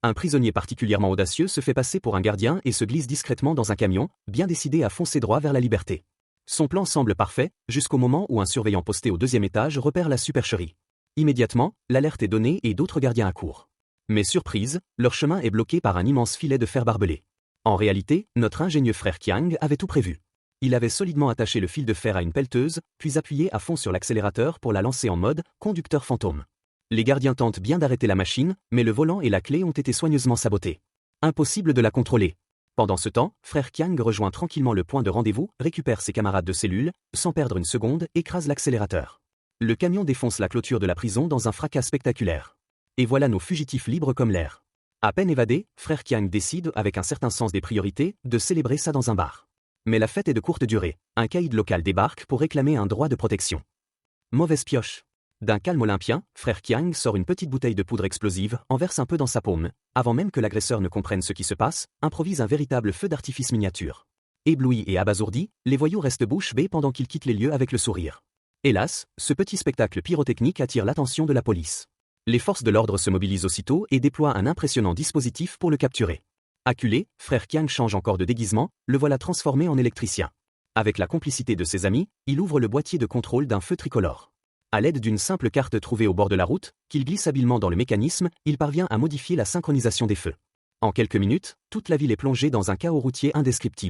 Un prisonnier particulièrement audacieux se fait passer pour un gardien et se glisse discrètement dans un camion, bien décidé à foncer droit vers la liberté. Son plan semble parfait, jusqu'au moment où un surveillant posté au 2e étage repère la supercherie. Immédiatement, l'alerte est donnée et d'autres gardiens accourent. Mais surprise, leur chemin est bloqué par un immense filet de fer barbelé. En réalité, notre ingénieux frère Kiang avait tout prévu. Il avait solidement attaché le fil de fer à une pelleteuse, puis appuyé à fond sur l'accélérateur pour la lancer en mode conducteur fantôme. Les gardiens tentent bien d'arrêter la machine, mais le volant et la clé ont été soigneusement sabotés. Impossible de la contrôler. Pendant ce temps, frère Kiang rejoint tranquillement le point de rendez-vous, récupère ses camarades de cellule, sans perdre une seconde, écrase l'accélérateur. Le camion défonce la clôture de la prison dans un fracas spectaculaire. Et voilà nos fugitifs libres comme l'air. À peine évadé, frère Kiang décide, avec un certain sens des priorités, de célébrer ça dans un bar. Mais la fête est de courte durée. Un caïd local débarque pour réclamer un droit de protection. Mauvaise pioche. D'un calme olympien, frère Kiang sort une petite bouteille de poudre explosive, en verse un peu dans sa paume, avant même que l'agresseur ne comprenne ce qui se passe, improvise un véritable feu d'artifice miniature. Éblouis et abasourdis, les voyous restent bouche bée pendant qu'ils quittent les lieux avec le sourire. Hélas, ce petit spectacle pyrotechnique attire l'attention de la police. Les forces de l'ordre se mobilisent aussitôt et déploient un impressionnant dispositif pour le capturer. Acculé, frère Kiang change encore de déguisement, le voilà transformé en électricien. Avec la complicité de ses amis, il ouvre le boîtier de contrôle d'un feu tricolore. À l'aide d'une simple carte trouvée au bord de la route, qu'il glisse habilement dans le mécanisme, il parvient à modifier la synchronisation des feux. En quelques minutes, toute la ville est plongée dans un chaos routier indescriptible.